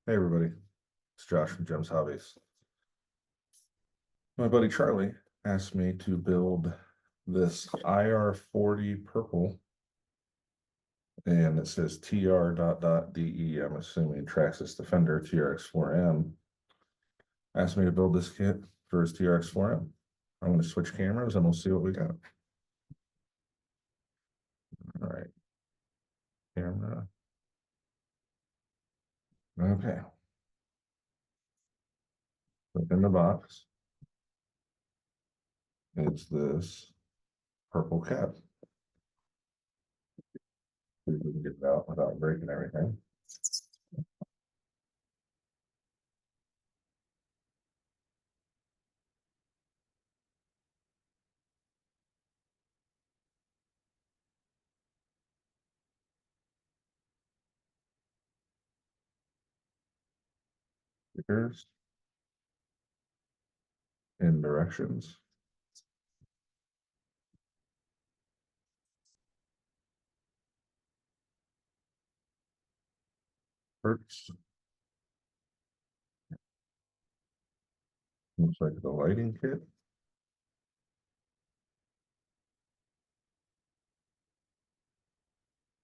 Hey everybody, it's Josh from Jim's Hobbies. My buddy Charlie asked me to build this IR40 purple, and it says TR.DE. I'm assuming Traxxas Defender TRX4M. Asked me to build this kit for his TRX4M. I'm going to switch cameras and we'll see what we got. All right, camera. Okay, so in the box is this purple cap. See if we can get it out without breaking everything. Stickers and directions. First, looks like the lighting kit.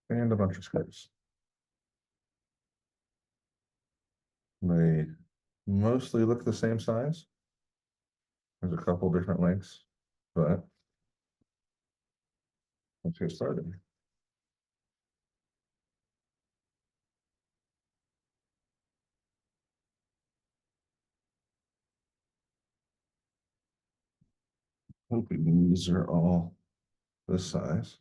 And a bunch of skirts. They mostly look the same size. There's a couple different lengths, but let's get started. Hoping these are all this size,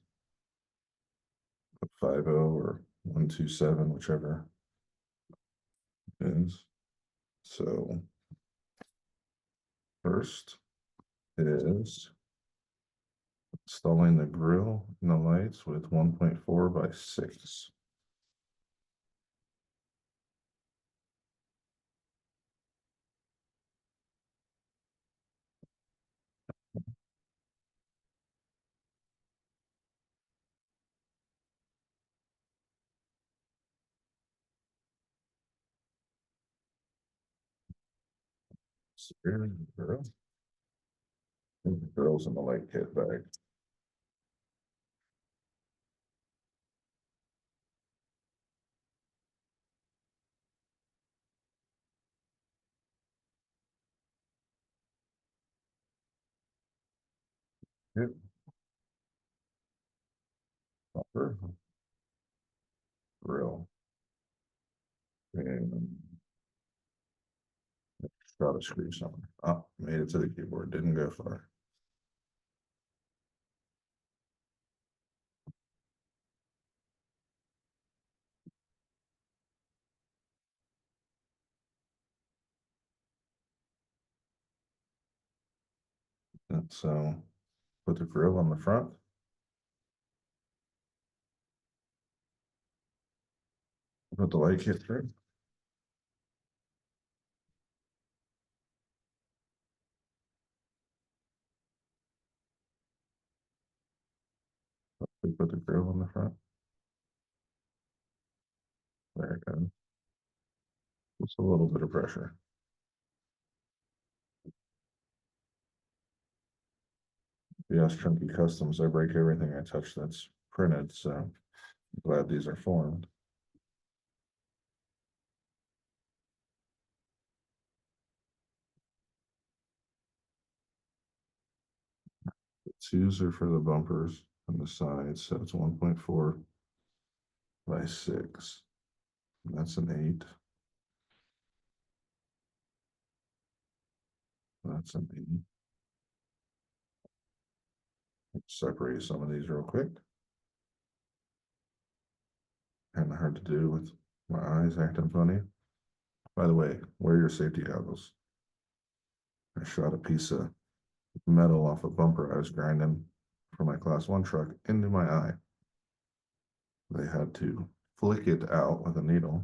50 or 127, whichever is. So first is installing the grill and the lights with 1.4 by 6. Securing the grill. And the grill's in the light kit bag. Yep. Bumper, grill, and got a screw somewhere. Oh, made it to the keyboard, didn't go far. And so put the grill on the front. Put the light kit through. We put the grill on the front. There it goes. Just a little bit of pressure. Yes, Chunky Customs. I break everything I touch that's printed, so I'm glad these are formed. The twos are for the bumpers on the sides, so it's 1.4 by 6. And that's an 8. That's an 8. Let's separate some of these real quick. Kind of hard to do with my eyes acting funny. By the way, wear your safety goggles. I shot a piece of metal off a bumper I was grinding for my class 1 truck into my eye. They had to flick it out with a needle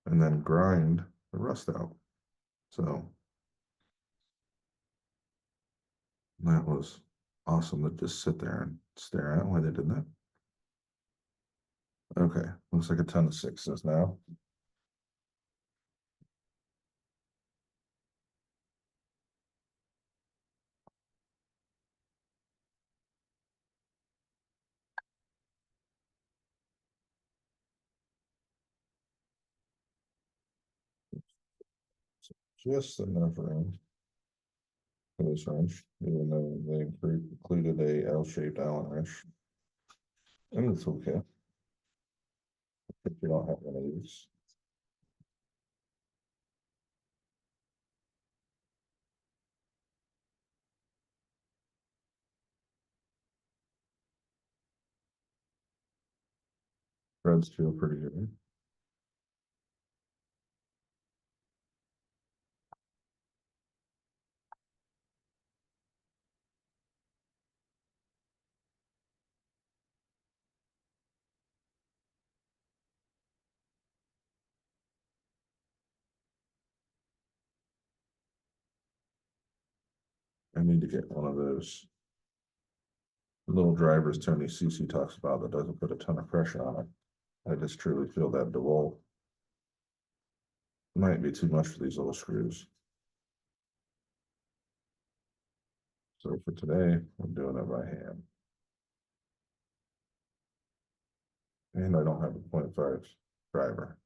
and then grind the rust out. So that was awesome to just sit there and stare at why they did that. Okay, looks like a ton of 6s now. just enough room for this wrench, even though they included a L-shaped Allen wrench in the toolkit if you don't have one of these. Threads feel pretty good. I need to get one of those little drivers Tony Cece talks about that doesn't put a ton of pressure on it. I just truly feel that DeWalt might be too much for these little screws. So for today, I'm doing it by hand. And I don't have a 0.5 driver.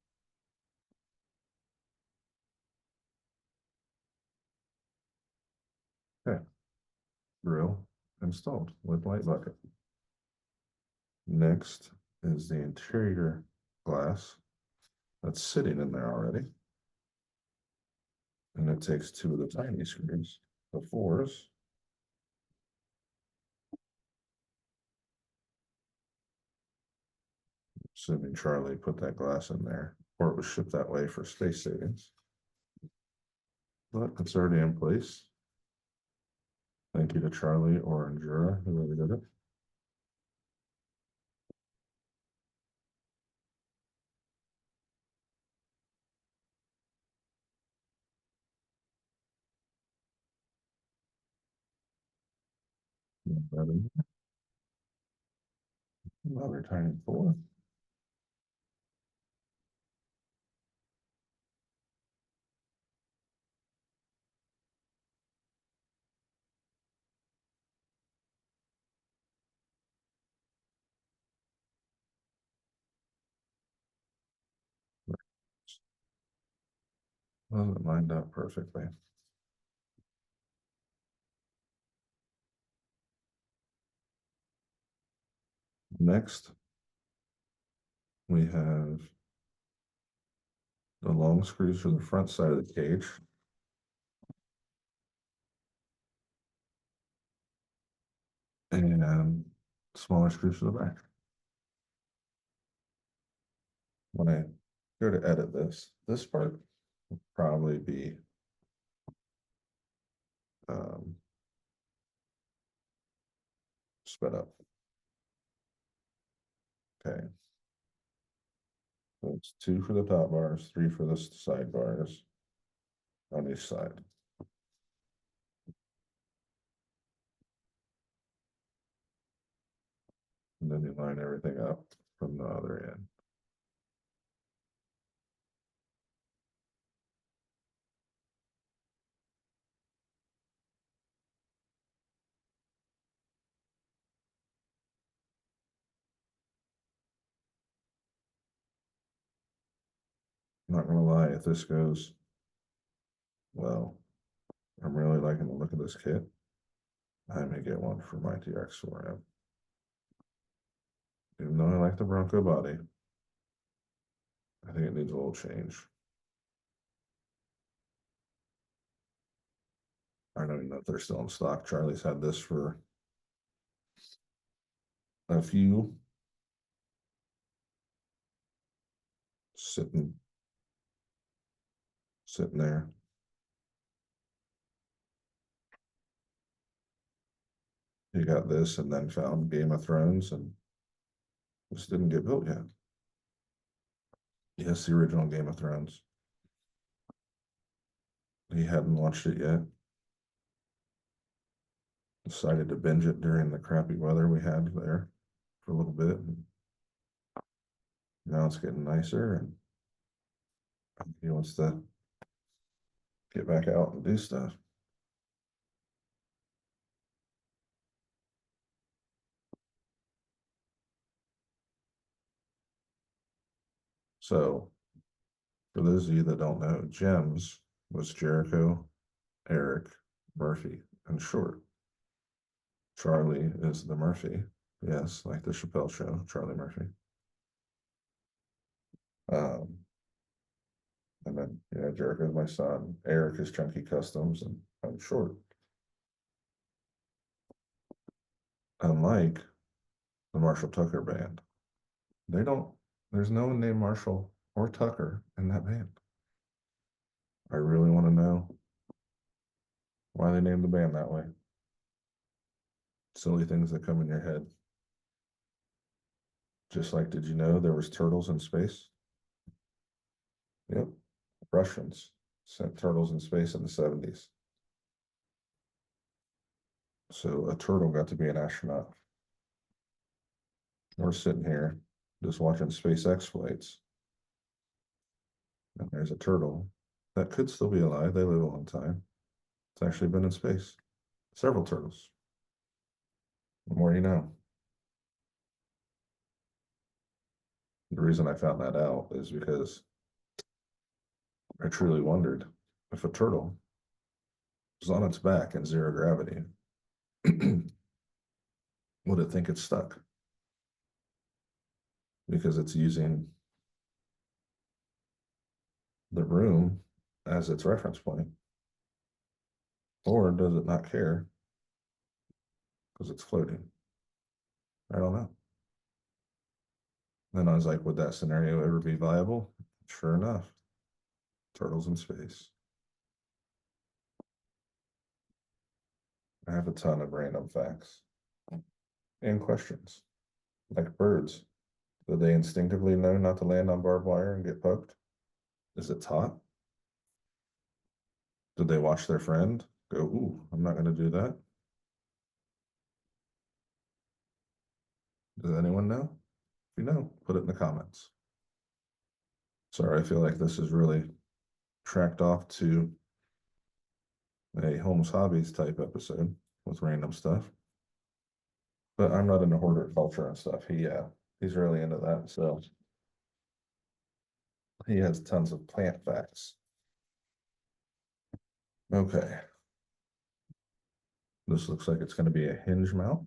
Okay. Grill installed with light bucket. Next is the interior glass that's sitting in there already. And it takes two of the tiny screws, the fours. Assuming Charlie put that glass in there, or it was shipped that way for space savings. But it's already in place. Thank you to Charlie or Injora, whoever did it. Another tiny four. Wasn't lined up perfectly. Next, we have the long screws for the front side of the cage. And smaller screws for the back. When I go to edit this part will probably be sped up. Okay. So it's 2 for the top bars, 3 for the side bars on each side. And then you line everything up from the other end. I'm not gonna lie, if this goes well, I'm really liking the look of this kit. I may get one for my TX4M. Even though I like the Bronco body, I think it needs a little change. I don't even know if they're still in stock. Charlie's had this for a few sitting there. He got this and then found Game of Thrones and this didn't get built yet. Yes, the original Game of Thrones. He hadn't watched it yet. Decided to binge it during the crappy weather we had there for a little bit. Now it's getting nicer and he wants to get back out and do stuff. So, for those of you that don't know, gems was Jericho, Eric, Murphy, and Short. Charlie is the Murphy. Yes, like the Chappelle Show, Charlie Murphy. Um, and then Jericho is my son. Eric is Chunky Customs, and I'm Short. Unlike the Marshall Tucker band, they don't. There's no one named Marshall or Tucker in that band. I really want to know why they named the band that way. Silly things that come in your head. Just like, did you know there was turtles in space? Yep, Russians sent turtles in space in the 70s. So a turtle got to be an astronaut. We're sitting here just watching SpaceX flights. And there's a turtle that could still be alive. They live a long time. It's actually been in space. Several turtles. The more you know. The reason I found that out is because I truly wondered if a turtle was on its back in zero gravity, would it think it's stuck? Because it's using the room as its reference point. Or does it not care because it's floating? I don't know. Then I was like, would that scenario ever be viable? Sure enough, turtles in space. I have a ton of random facts and questions. Like birds, do they instinctively know not to land on barbed wire and get poked? Is it taught? Did they watch their friend go, ooh, I'm not going to do that? Does anyone know? If you know, put it in the comments. Sorry, I feel like this is really tracked off to a Holmes Hobbies type episode with random stuff. But I'm not into horticulture and stuff. He's really into that. So he has tons of plant facts. Okay. This looks like it's going to be a hinge mount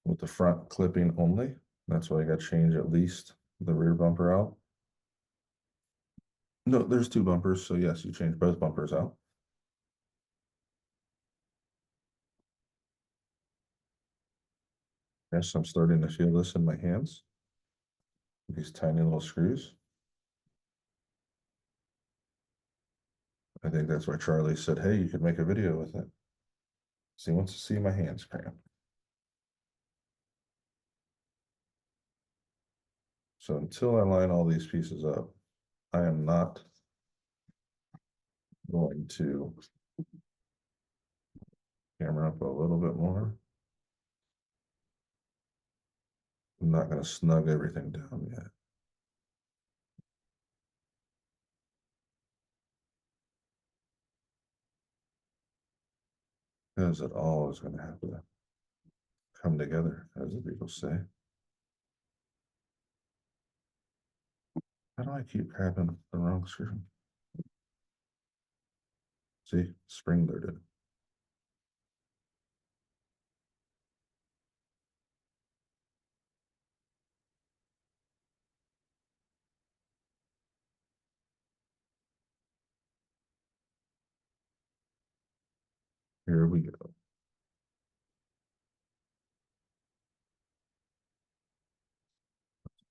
with the front clipping only. That's why I got to change at least the rear bumper out. No, there's two bumpers. So yes, you change both bumpers out. Yes, I'm starting to feel this in my hands. These tiny little screws. I think that's why Charlie said, hey, you could make a video with it. So he wants to see my hands cramp. So until I line all these pieces up, I am not going to camera up a little bit more. I'm not going to snug everything down yet. Because it all is going to have to come together, as the people say. How do I keep grabbing the wrong screw? See, spring loaded. Here we go.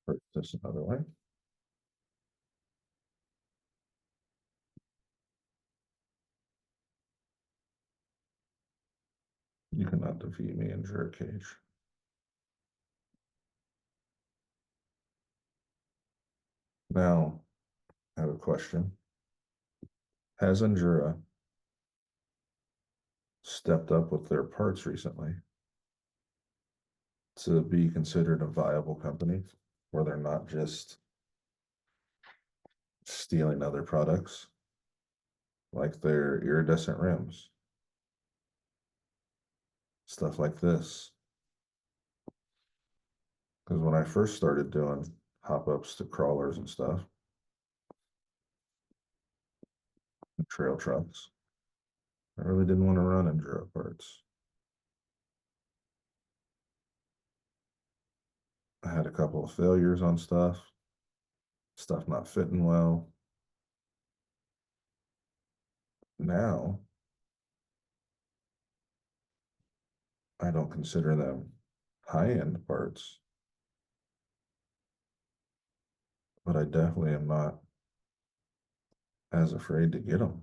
Put this another way. You cannot defeat me in jerk cage. Now, I have a question. Has Injora stepped up with their parts recently to be considered a viable company where they're not just stealing other products like their iridescent rims, stuff like this? Because when I first started doing hop ups to crawlers and stuff, trail trucks. I really didn't want to run Enduro parts. I had a couple of failures on stuff not fitting well. Now, I don't consider them high-end parts, but I definitely am not as afraid to get them.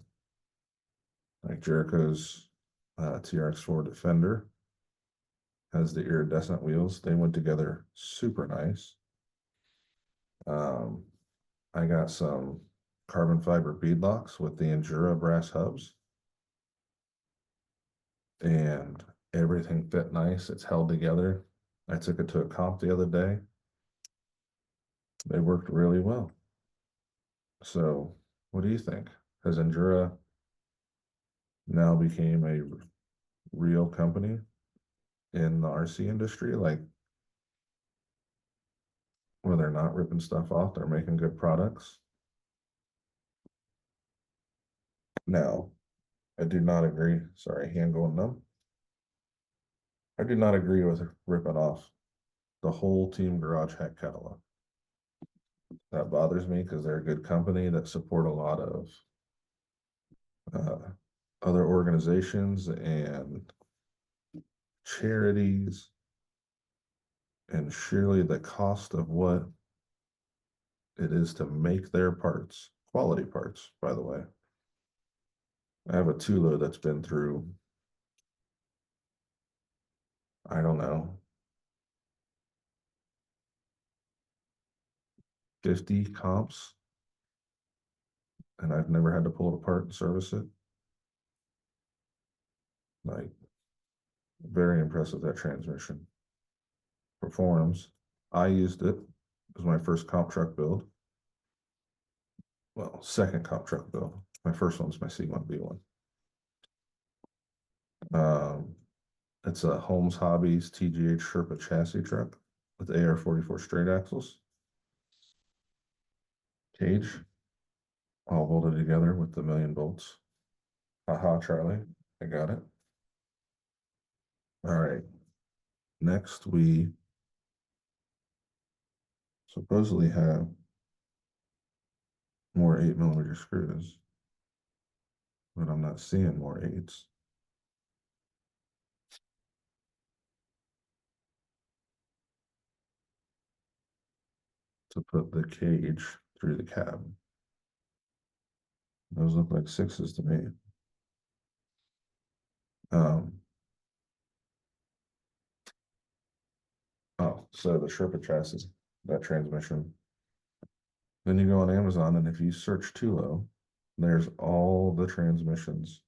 Like Jericho's TRX4 Defender has the iridescent wheels. They went together super nice. Um, I got some carbon fiber beadlocks with the Injora brass hubs, and everything fit nice. It's held together. I took it to a comp the other day. They worked really well. So, what do you think? Has Endura now became a real company in the RC industry? Like, where they're not ripping stuff off, they're making good products. Now, I do not agree. Sorry, hand going numb. I do not agree with ripping off the whole Team Garage Hack catalog. That bothers me because they're a good company that support a lot of uh, other organizations and charities. And surely the cost of what it is to make their parts, quality parts, by the way. I have a Tula that's been through, I don't know, 50 comps, and I've never had to pull it apart and service it. Like, very impressive that transmission performs. I used it. It was my first comp truck build. Well, second comp truck build. My first one's my C1B1. Um, it's a Holmes Hobbies TGH Sherpa chassis truck with AR44 straight axles. Cage, all bolted together with the million bolts. Haha, Charlie, I got it. All right. Next, we supposedly have more 8mm screws, but I'm not seeing more eights. To put the cage through the cab. Those look like sixes to me. Um, so the Sherpa chassis, that transmission. Then you go on Amazon, and if you search too low, there's all the transmissions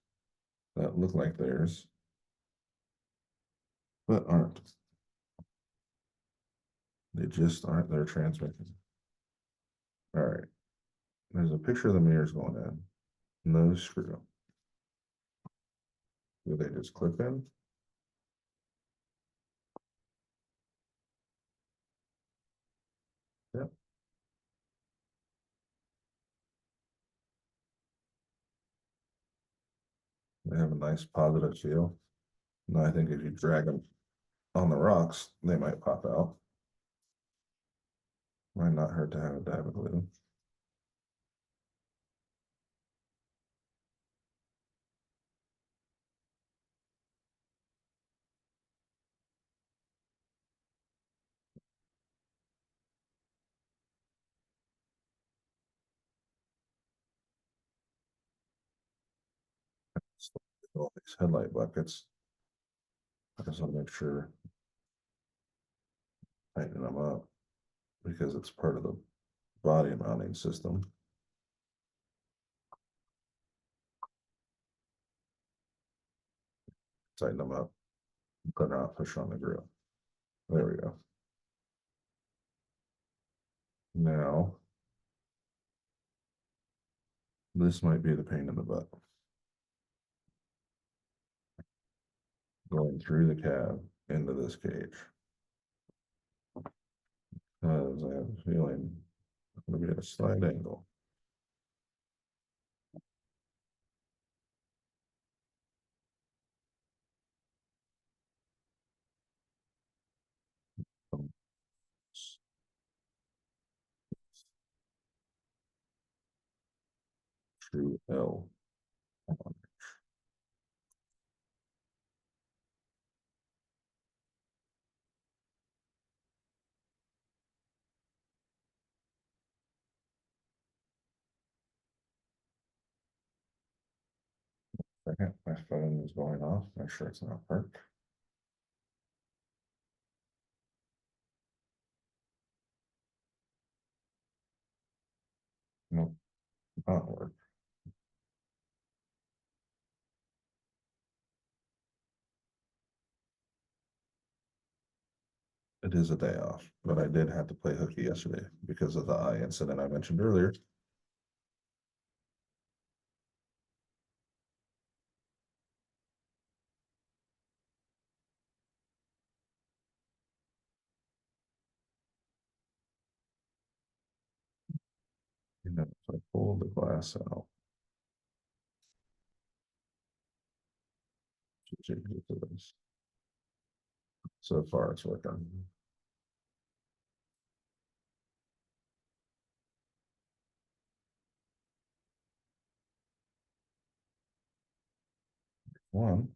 that look like theirs, but aren't. They just aren't their transmissions. All right. There's a picture of the mirrors going in. No screw. Do they just clip in? Yep. They have a nice positive feel. And I think if you drag them on the rocks, they might pop out. Might not hurt to have a dab of glue. All these headlight buckets. I just want to make sure tighten them up because it's part of the body mounting system. Tighten them up, put her out, push on the grill. There we go. Now, this might be the pain in the butt. Going through the cab into this cage. Because I have a feeling it's going to be at a slight angle. true L. Second, my phone is going off. Make sure it's not perked. Nope, not work. It is a day off, but I did have to play hooky yesterday because of the eye incident I mentioned earlier. And then if I pull the glass out, to change it to this. So far, it's working. One,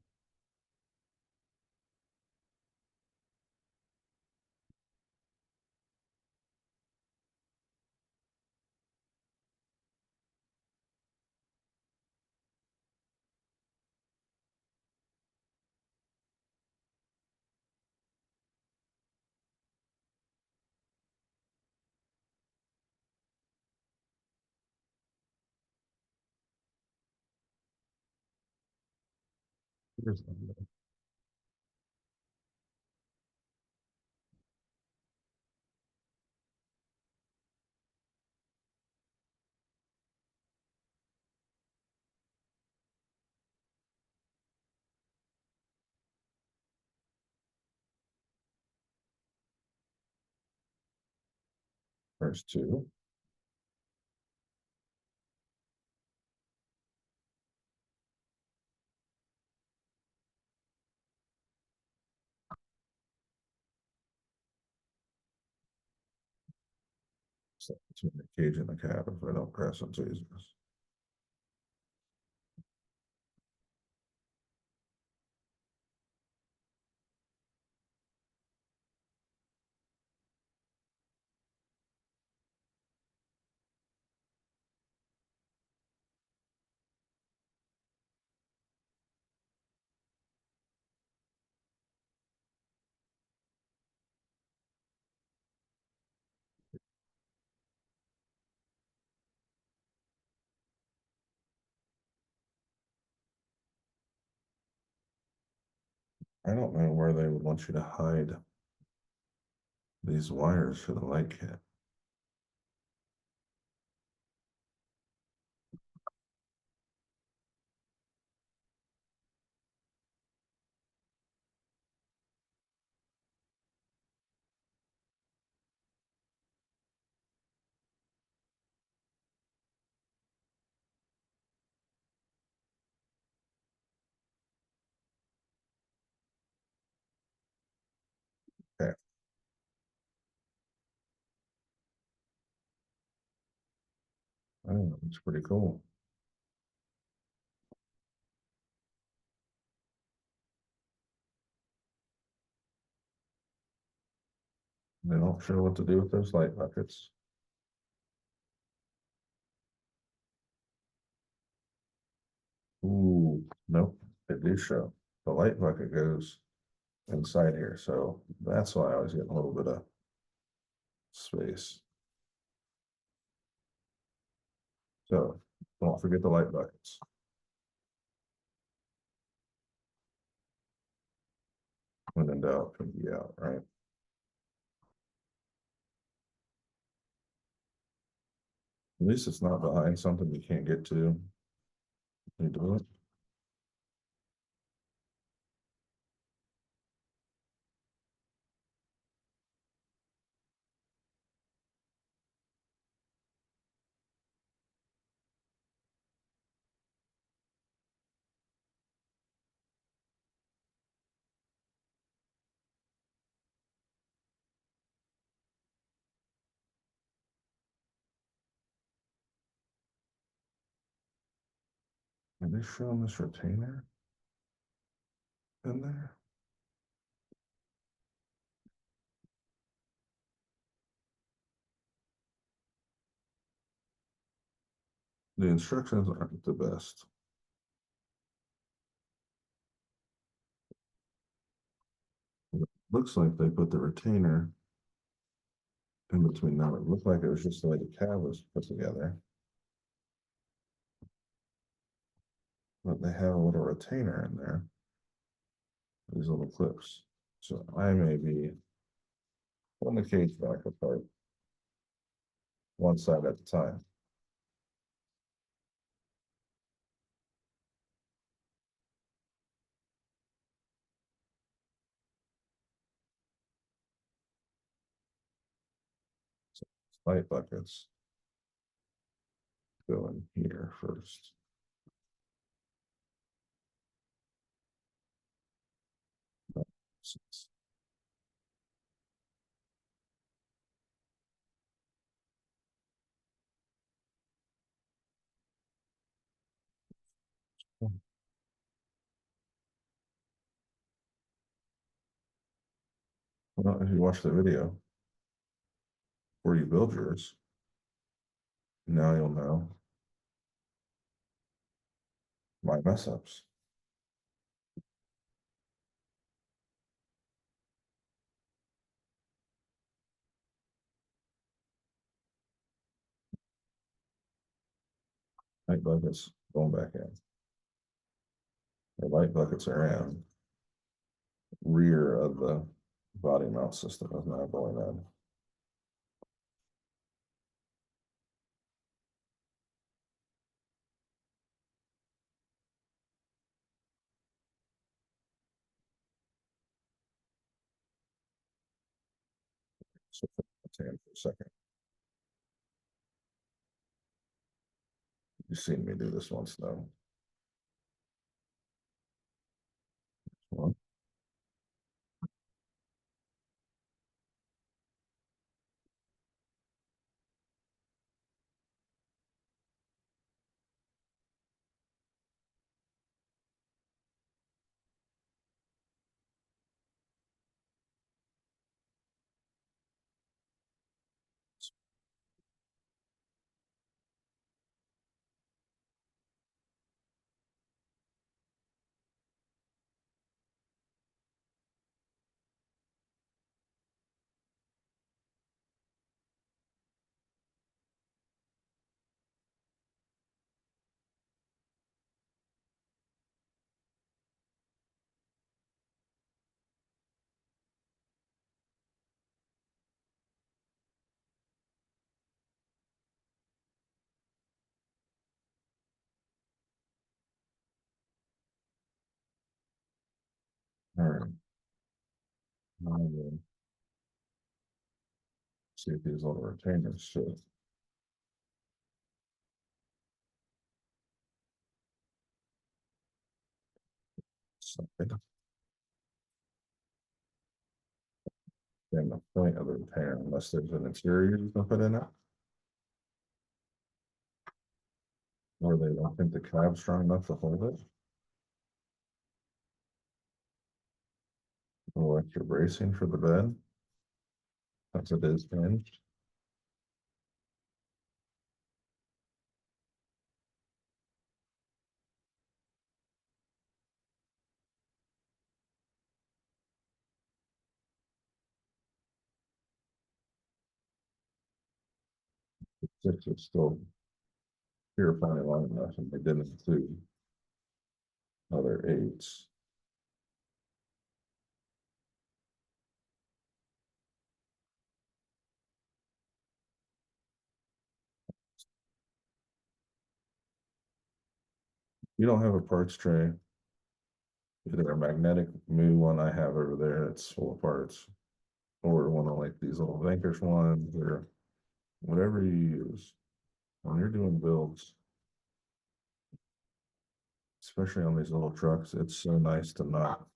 here's another. There's two. So between the cage and the cab if I don't press on Jesus. I don't know where they would want you to hide these wires for the light kit. Okay, I don't know, it's pretty cool. They don't show what to do with those light buckets. Ooh, nope, they do show. The light bucket goes inside here, so that's why I was getting a little bit of space. So don't forget the light buckets. When in doubt, can be out, right? At least it's not behind something you can't get to. You do it. Are they showing this retainer in there? The instructions aren't the best. It looks like they put the retainer in between them. It looked like it was just the way the cab was put together. But they have a little retainer in there, these little clips. So I may be pulling the cage back apart one side at a time. So light buckets go in here first. Well, if you watch the video where you build yours, now you'll know my mess ups. Light buckets going back in. The light buckets are in. Rear of the body mount system is now going in. So for a second. You've seen me do this once though. Well, all right. Now we'll see if these little retainers should. Something. And the point of the repair, unless there's an interior you can put in it, or they don't think the cab's strong enough to hold it. Or extra bracing for the bed. That's it is hinged. Six is still purifying long enough, and they didn't include other aids. You don't have a parts tray, either a magnetic new one I have over there that's full of parts, or one of like these little Vanquish ones, or whatever you use when you're doing builds, especially on these little trucks. It's so nice to not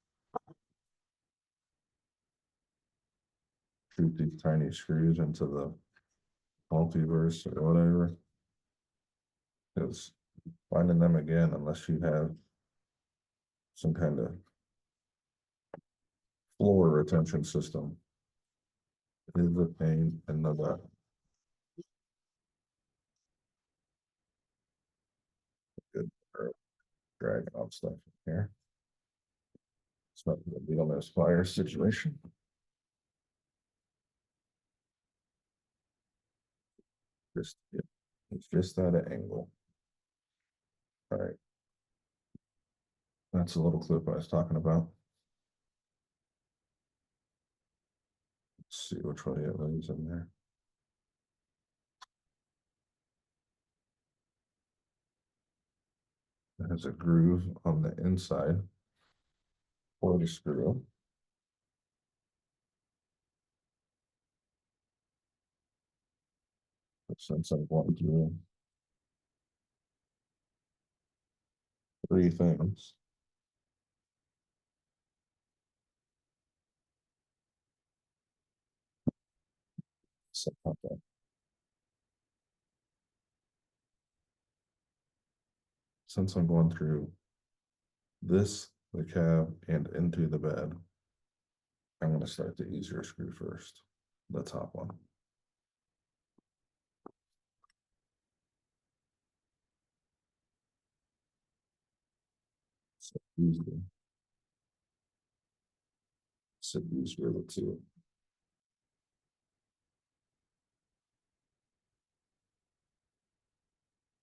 shoot these tiny screws into the multiverse or whatever, because Finding them again unless you have some kind of floor retention system is a pain in the butt. Good for dragging on stuff here. It's not going to be on this fire situation. Just it's just at an angle. All right. That's a little clip I was talking about. Let's see which way it lays in there. It has a groove on the inside for the screw. Since I'm going through three things. Since I'm going through this, the cab, and into the bed, I'm going to start the easier screw first, the top one. So easy. So easier the two.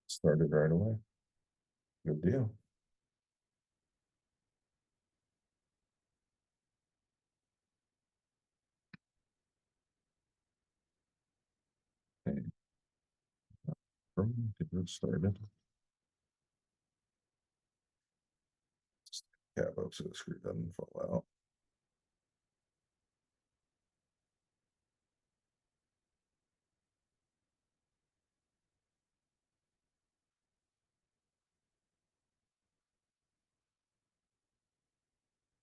Started right away. Good deal. Okay. Get started. Cab up so the screw doesn't fall out.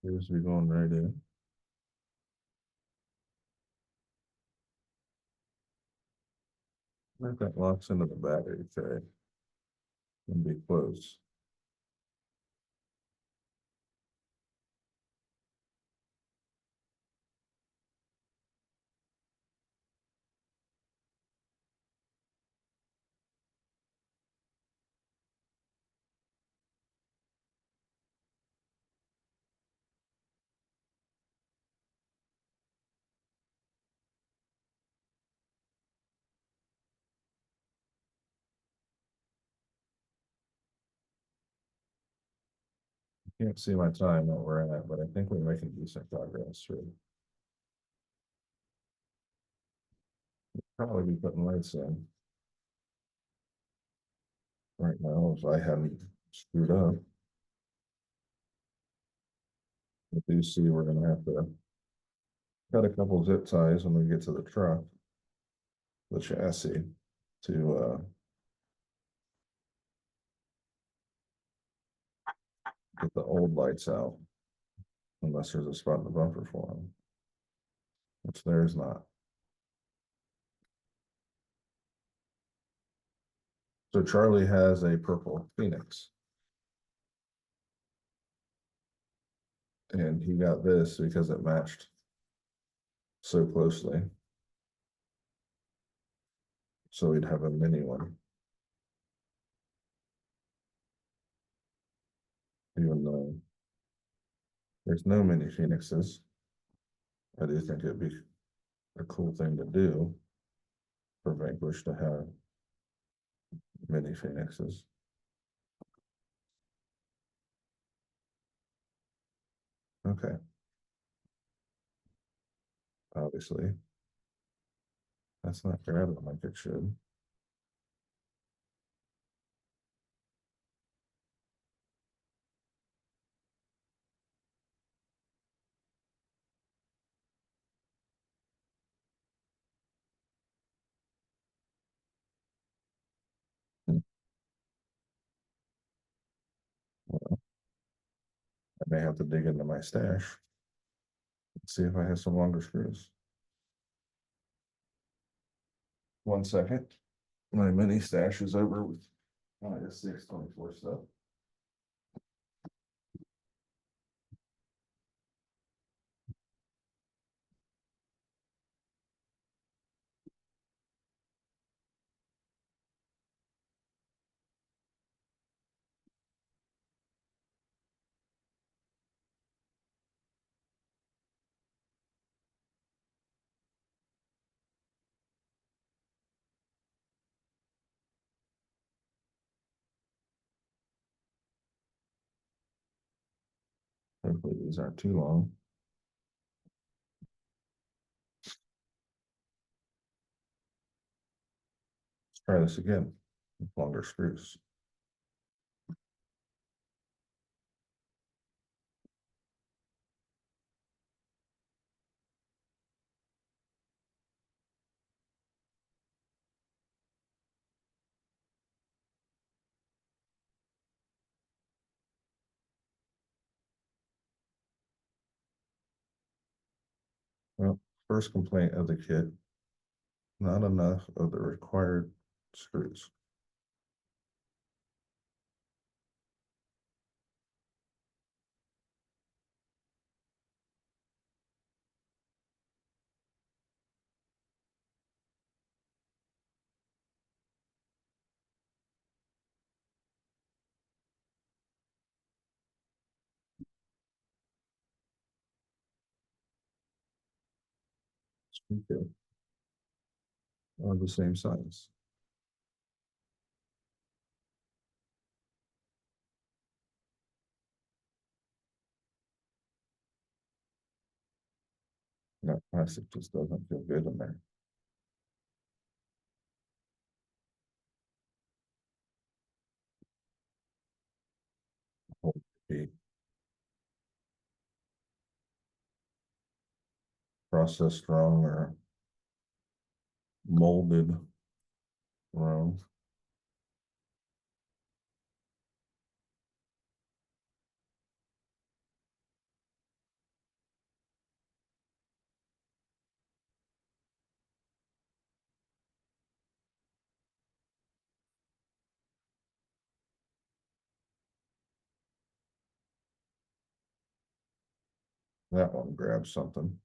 Here's we going right in. If that locks into the battery tray and be close. Can't see my time that we're at, but I think we're making decent progress. Probably be putting lights in right now if I hadn't screwed up. I do see we're gonna have to cut a couple zip ties when we get to the truck, the chassis, to get the old lights out, unless there's a spot in the bumper for them, which there is not. So Charlie has a purple Phoenix. And he got this because it matched so closely. So we'd have a mini one. Even though there's no mini Phoenixes, I do think it'd be a cool thing to do for Vanquish to have mini Phoenixes. Okay. Obviously, that's not grabbing like it should. Well, I may have to dig into my stash and see if I have some longer screws. 1 second. My mini stash is over with Oh, I guess 624 stuff. Hopefully these aren't too long. Let's try this again with longer screws. Well, first complaint of the kit, not enough of the required screws. Screw kit are the same size. That plastic just doesn't feel good in there. Be processed wrong or molded wrong. That one grabs something.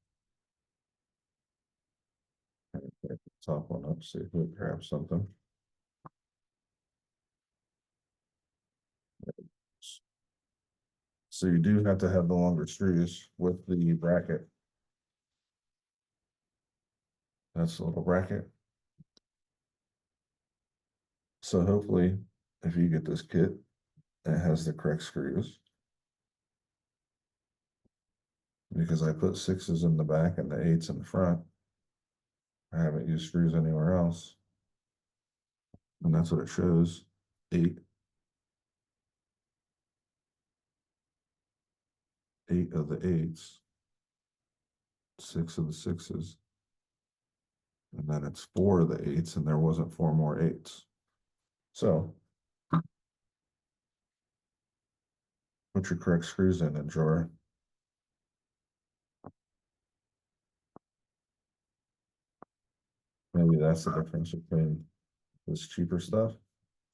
Top one up, see if it grabs something. So you do have to have the longer screws with the bracket. That's a little bracket. So hopefully, if you get this kit, it has the correct screws. Because I put sixes in the back and the eights in the front. I haven't used screws anywhere else. And that's what it shows. 8 of the eights, 6 of the sixes, and then it's 4 of the eights, and there wasn't 4 more eights. So put your correct screws in a drawer. Maybe that's the difference between this cheaper stuff,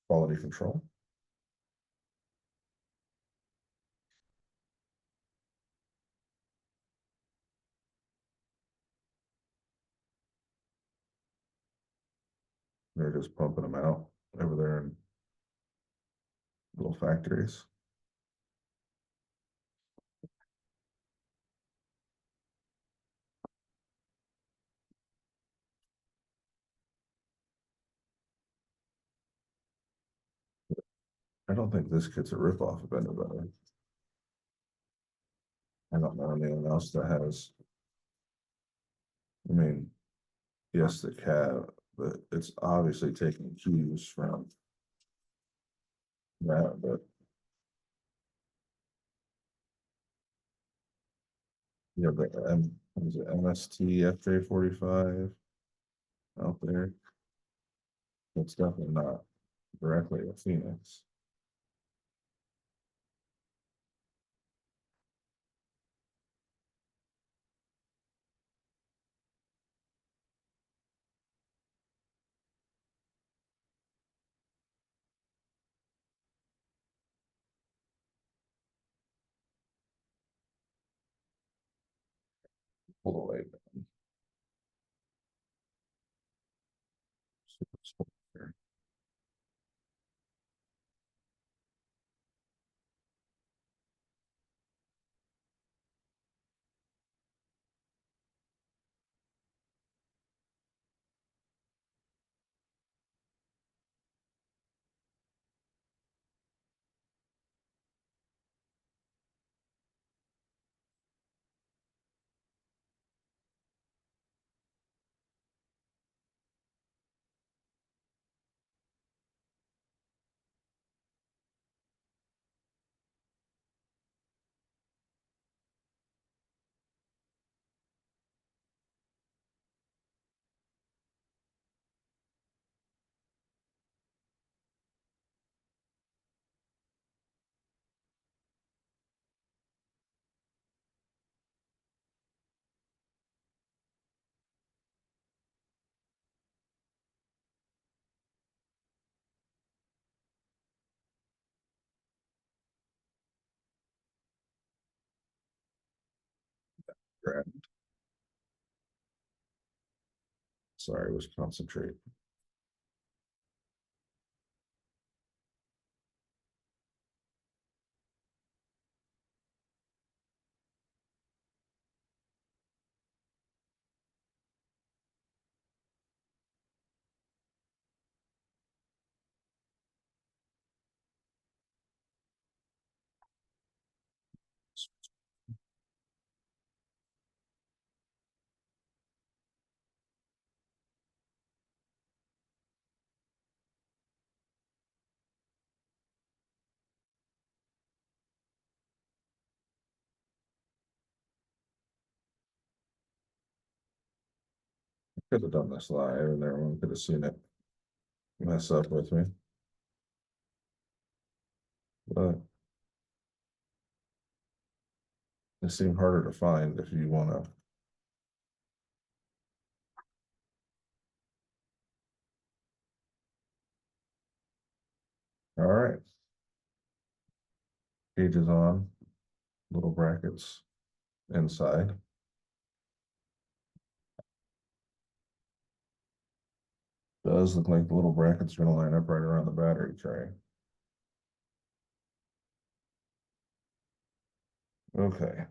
quality control. They're just pumping them out over there in little factories. I don't think this kit's a ripoff of anybody. I don't know anyone else that has. I mean, yes, the cab, but it's obviously taking cues from that. But you have the what is it, MST FJ45 out there. It's definitely not directly a Phoenix. pull the weight down. See what's here. Grand. Sorry, I was concentrating. Could have done this live and everyone could have seen it mess up with me. But it seemed harder to find if you want to. All right. Gauges on, little brackets inside. Does look like the little brackets are going to line up right around the battery tray. Okay.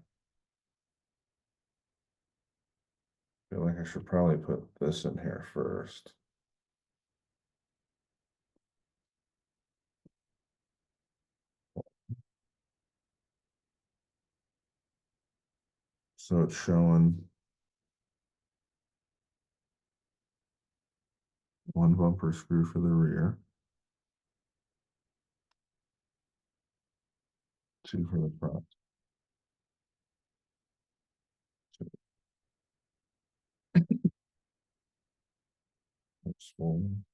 Feel like I should probably put this in here first. So it's showing one bumper screw for the rear, two for the front. That's one.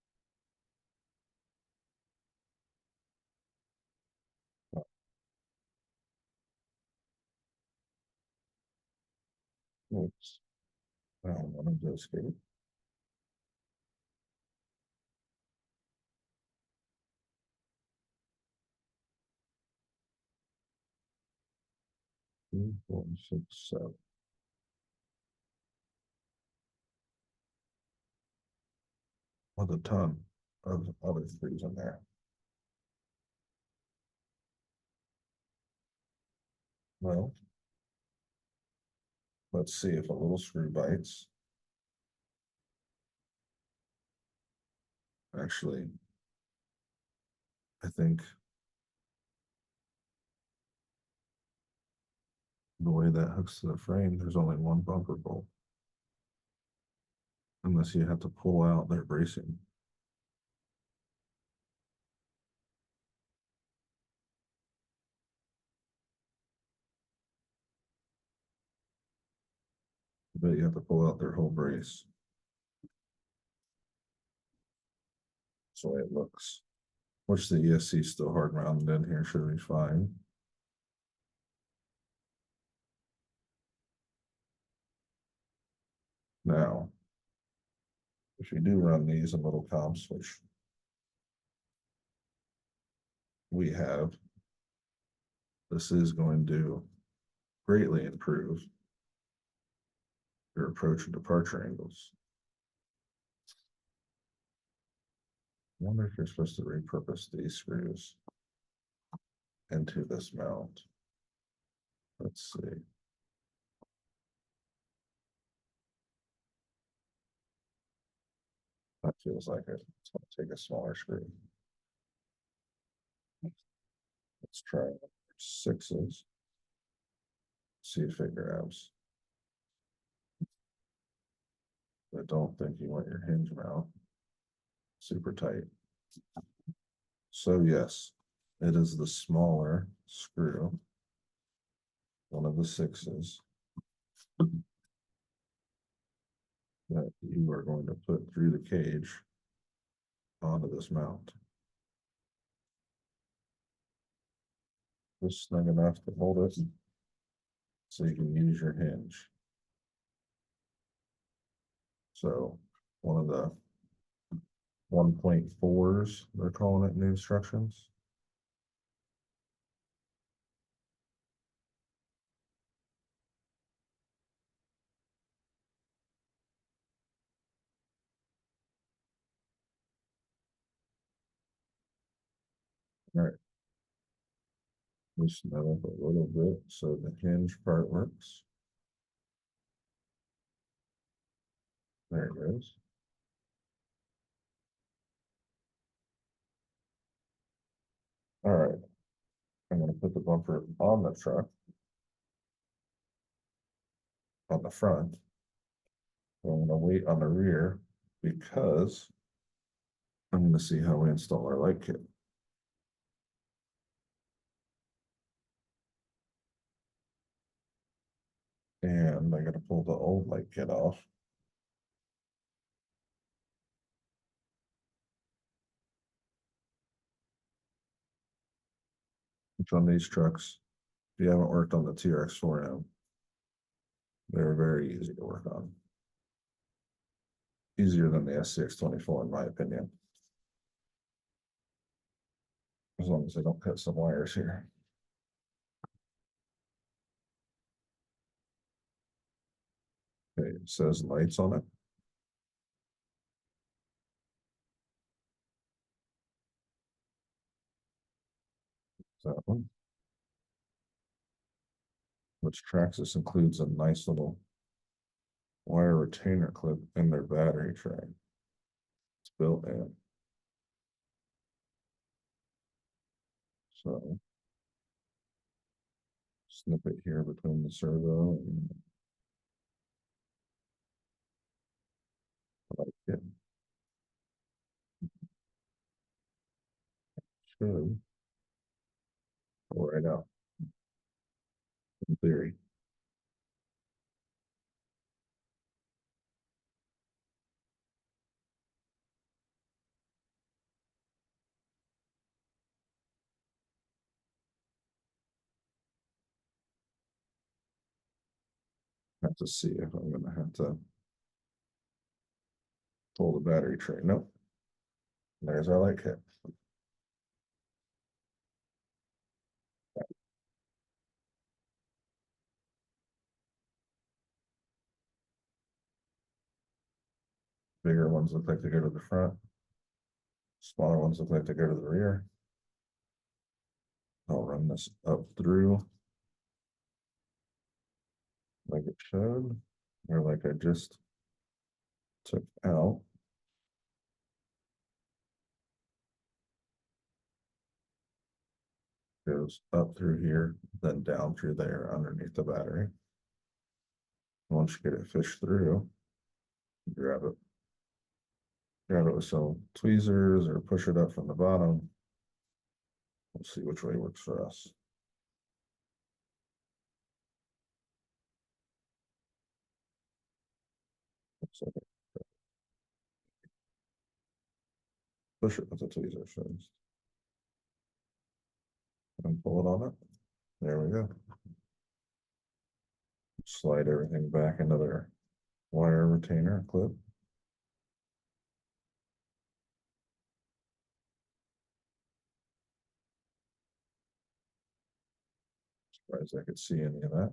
Oops. One of those here. Two, four, six, seven. With a ton of other screws in there. Well, let's see if a little screw bites. Actually, I think the way that hooks to the frame, there's only one bumper bolt. Unless you have to pull out their bracing. But you have to pull out their whole brace. That's the way it looks. Which the ESC is still hard mounted in here, should be fine. Now, if you do run these in little comps, which we have, this is going to greatly improve your approach and departure angles. I wonder if you're supposed to repurpose these screws into this mount. Let's see. That feels like it. It's going to take a smaller screw. Let's try sixes. See if it grabs. I don't think you want your hinge mount super tight. So yes, it is the smaller screw, one of the sixes, that you are going to put through the cage onto this mount. Just snug enough to hold it so you can use your hinge. So one of the 1.4s, they're calling it in the instructions. All right. Loosen that up a little bit so the hinge part works. There it goes. All right. I'm going to put the bumper on the truck, on the front. I'm going to wait on the rear because I'm going to see how we install our light kit. And I got to pull the old light kit off. Which on these trucks, if you haven't worked on the TRX4M, they're very easy to work on. Easier than the SCX24 in my opinion. As long as I don't cut some wires here. Okay, it says lights on it. That one. Which Traxxas includes a nice little wire retainer clip in their battery tray. It's built in. So snip it here between the servo and light kit. Should go right out in theory. Have to see if I'm gonna have to pull the battery tray. Nope. There's our light kit. Bigger ones look like they go to the front. Smaller ones look like they go to the rear. I'll run this up through like it should, or like I just took out. Goes up through here, then down through there underneath the battery. Once you get it fished through, grab it. Grab it with some tweezers or push it up from the bottom. We'll see which way works for us. So push it with the tweezer first. And pull it on it. There we go. Slide everything back into their wire retainer clip. Surprised I could see any of that.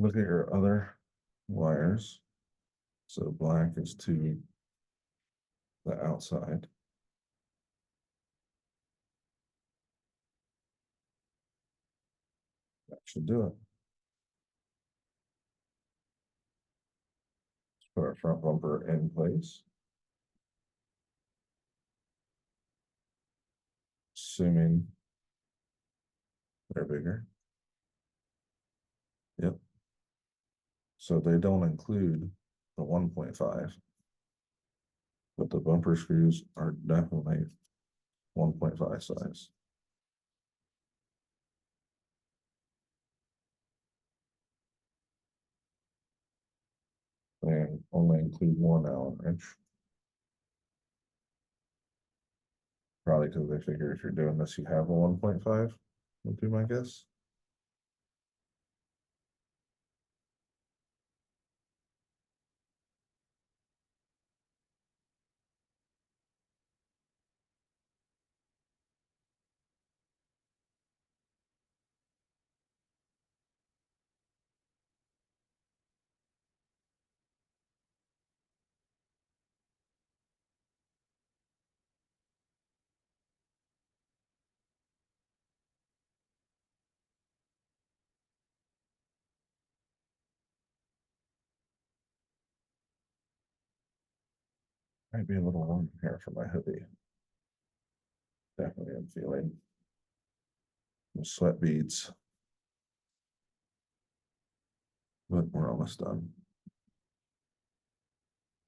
Look at your other wires. So black is to the outside. That should do it. Let's put our front bumper in place. Assuming they're bigger. Yep. So they don't include the 1.5, but the bumper screws are definitely 1.5 size. And only include one Allen wrench. Probably because they figure if you're doing this, you have a 1.5, would be my guess. Might be a little warm here for my hoodie. Definitely am feeling some sweat beads. But we're almost done.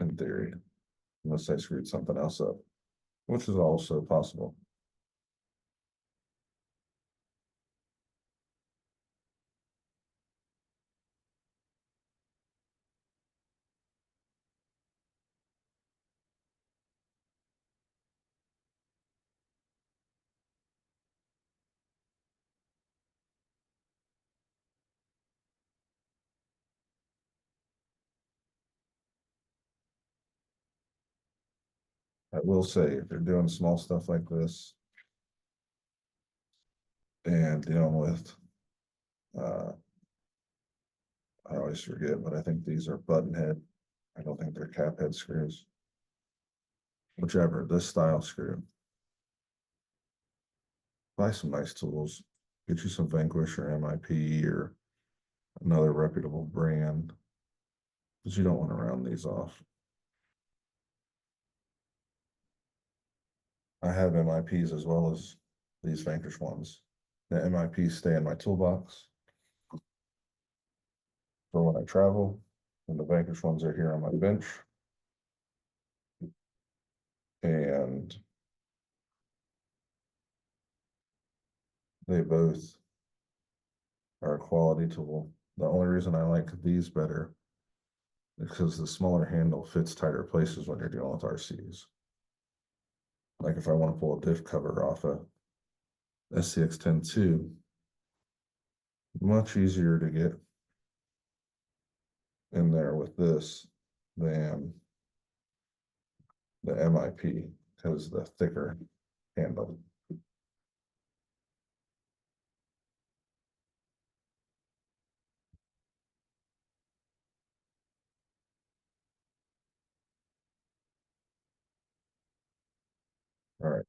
In theory. Unless I screwed something else up, which is also possible. I will say, if you're doing small stuff like this and dealing with, I always forget, but I think these are button head. I don't think they're cap head screws. Whichever, this style screw. Buy some nice tools. Get you some Vanquish or MIP or another reputable brand. Because you don't want to round these off. I have MIPs as well as these Vanquish ones. The MIPs stay in my toolbox for when I travel, and the Vanquish ones are here on my bench. And they both are a quality tool. The only reason I like these better is because the smaller handle fits tighter places when you're dealing with RCs. Like if I want to pull a diff cover off a SCX-10-2, much easier to get in there with this than the MIP because the thicker handle. All right,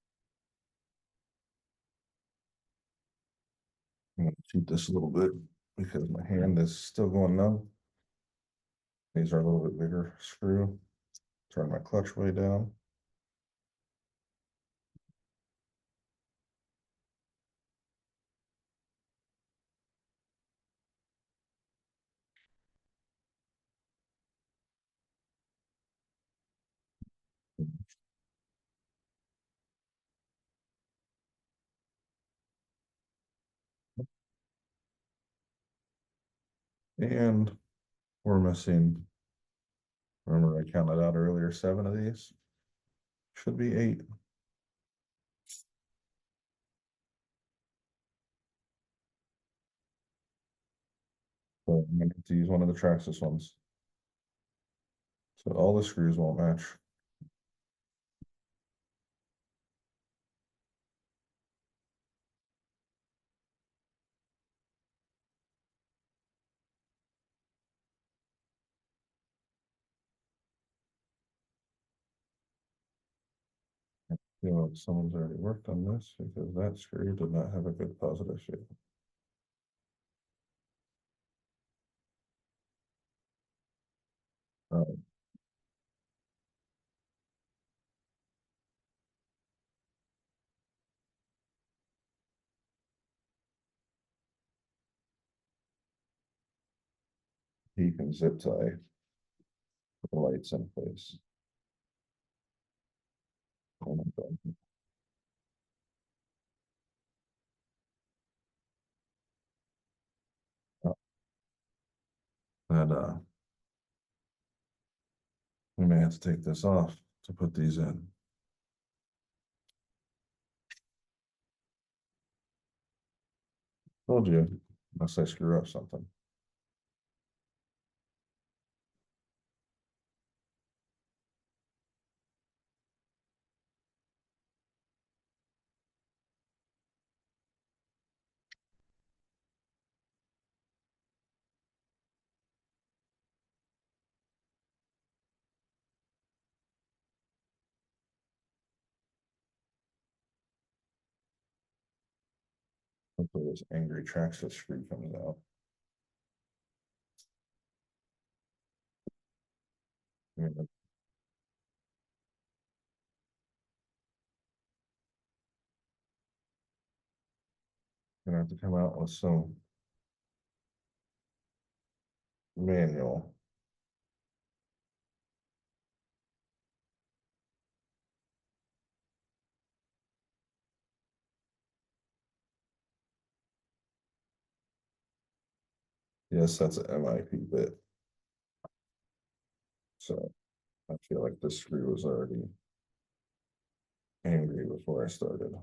I'm gonna cheat this a little bit because my hand is still going numb. These are a little bit bigger screw. Turn my clutch way down. And we're missing, remember I counted out earlier, 7 of these. Should be 8. So I'm gonna have to use one of the Traxxas ones. So all the screws won't match. You know, someone's already worked on this because that screw did not have a good positive shape. He can zip tie the lights in place. Oh my God. That we may have to take this off to put these in. Told you, unless I screw up something. Hopefully this angry traction screw comes out. I'm gonna have to come out with some manual. Yes, that's an MIP bit. So I feel like this screw was already angry before I started.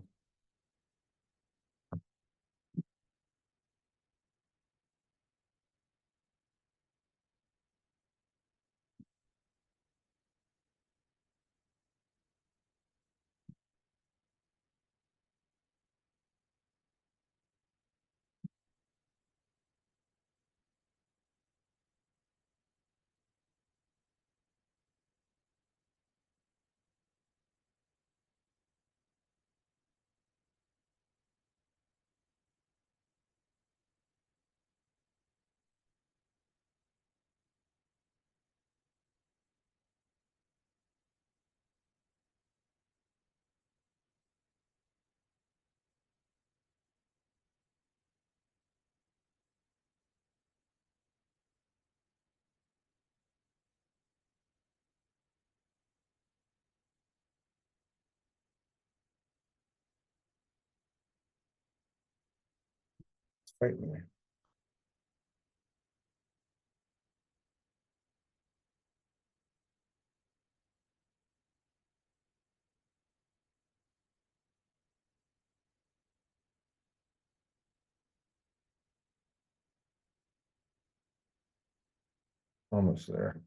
It's fighting me. Almost there.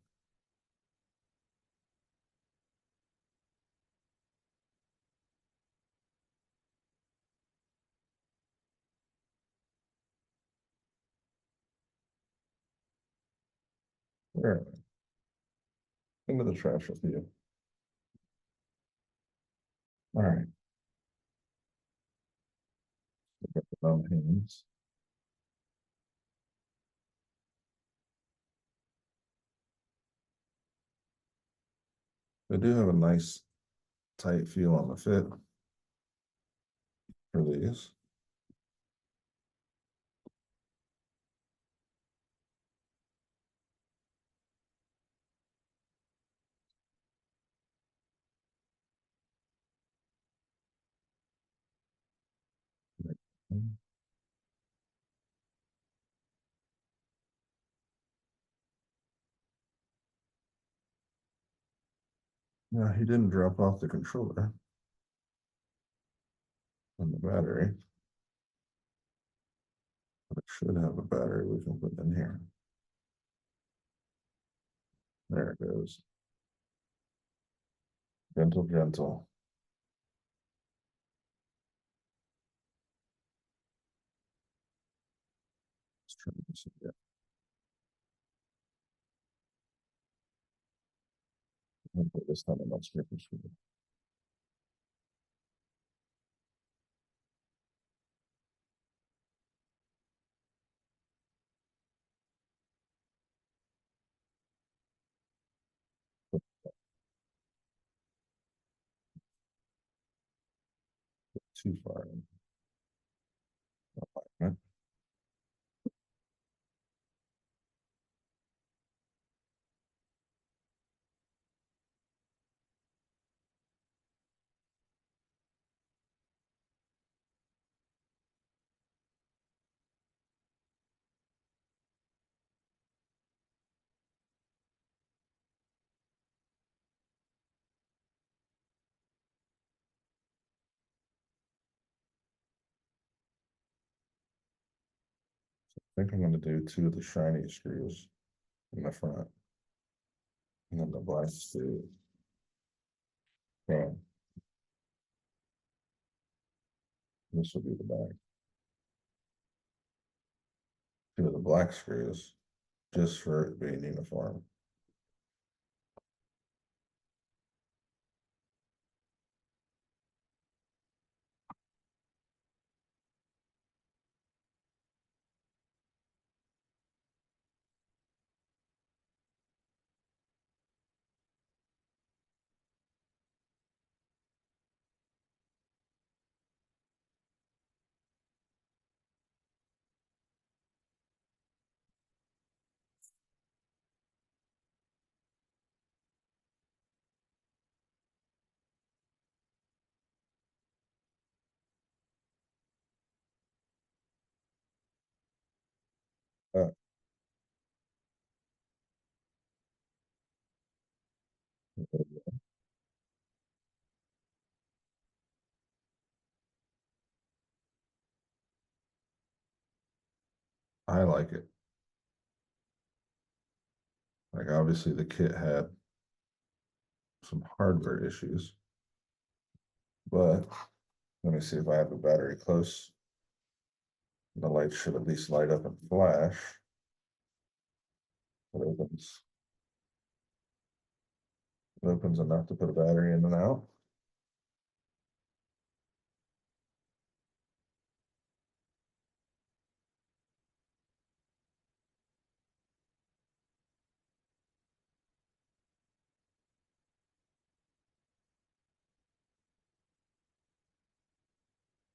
There. Into the trash with you. All right. Get the numb hands. They do have a nice tight feel on the fit for these. Yeah, he didn't drop off the controller and the battery, but it should have a battery we can put in here. There it goes. Gentle, gentle. Let's try this again. Hopefully this time I'm not skipping through. too far in. I think I'm gonna do two of the shiny screws in the front, and then the black screw. Yeah, this will be the back. Two of the black screws, just for it being uniform. Uh, I like it. Like obviously the kit had some hardware issues, but let me see if I have the battery close. The light should at least light up and flash. It opens. It opens enough to put a battery in and out.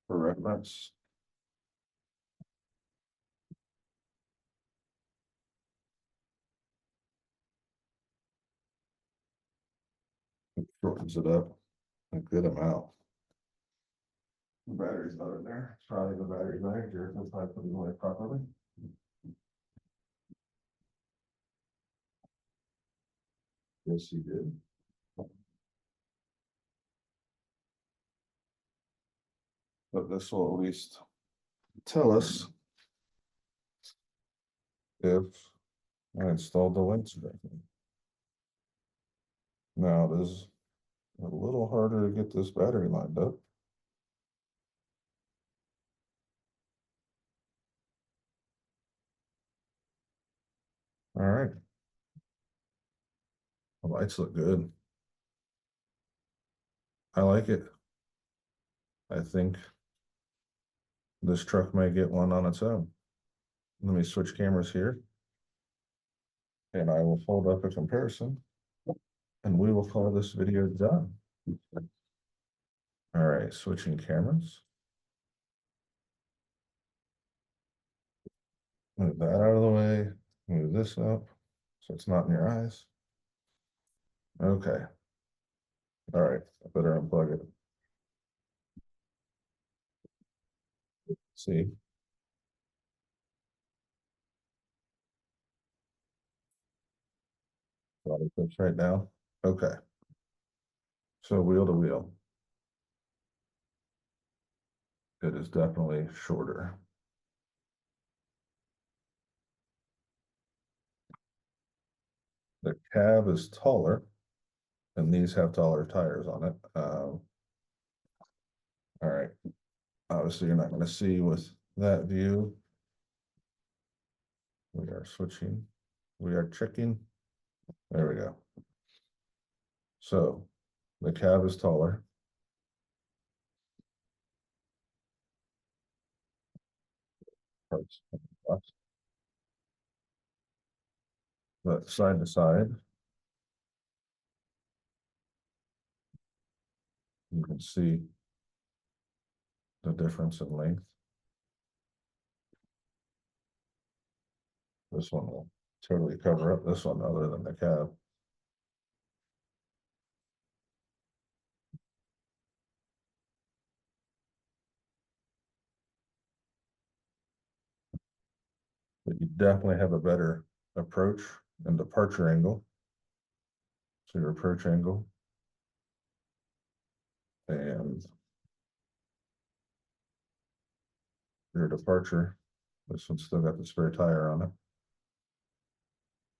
For reference, it shortens it up a good amount. The battery's not in there. It's probably the battery back here. If I put it away properly. Yes, he did. But this will at least tell us if I installed the links correctly. Now it is a little harder to get this battery lined up. All right. The lights look good. I like it. I think this truck may get one on its own. Let me switch cameras here. And I will hold up a comparison. And we will call this video done. All right, switching cameras. Move that out of the way. Move this up so it's not in your eyes. Okay. All right, I better unplug it. See, body clips right now. Okay, so wheel to wheel. It is definitely shorter. The cab is taller, and these have taller tires on it. All right, obviously you're not going to see with that view. We are switching. We are checking. There we go. So the cab is taller. Parts, but side to side, you can see the difference in length. This one will totally cover up this one other than the cab. But you definitely have a better approach and departure angle. So your approach angle and your departure. This one's still got the spare tire on it.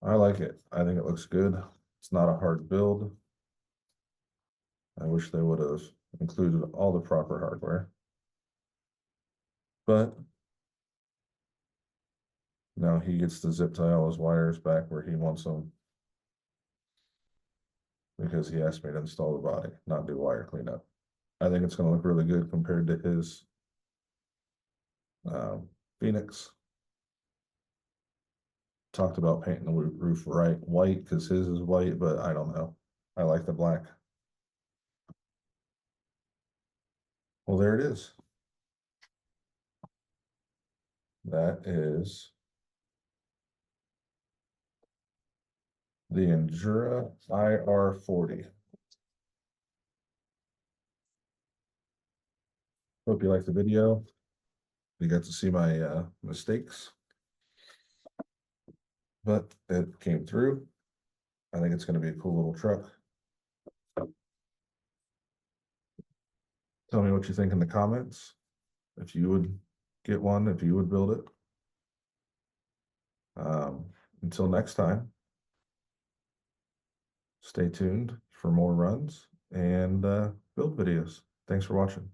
I like it. I think it looks good. It's not a hard build. I wish they would have included all the proper hardware. But now he gets to zip tie all his wires back where he wants them, because he asked me to install the body, not do wire cleanup. I think it's going to look really good compared to his Phoenix. Talked about painting the roof white because his is white, but I don't know. I like the black. Well, there it is. That is the Injora IR40. Hope you liked the video. You got to see my mistakes, but it came through. I think it's going to be a cool little truck. Tell me what you think in the comments. If you would get one, if you would build it. Until next time, stay tuned for more runs and build videos. Thanks for watching.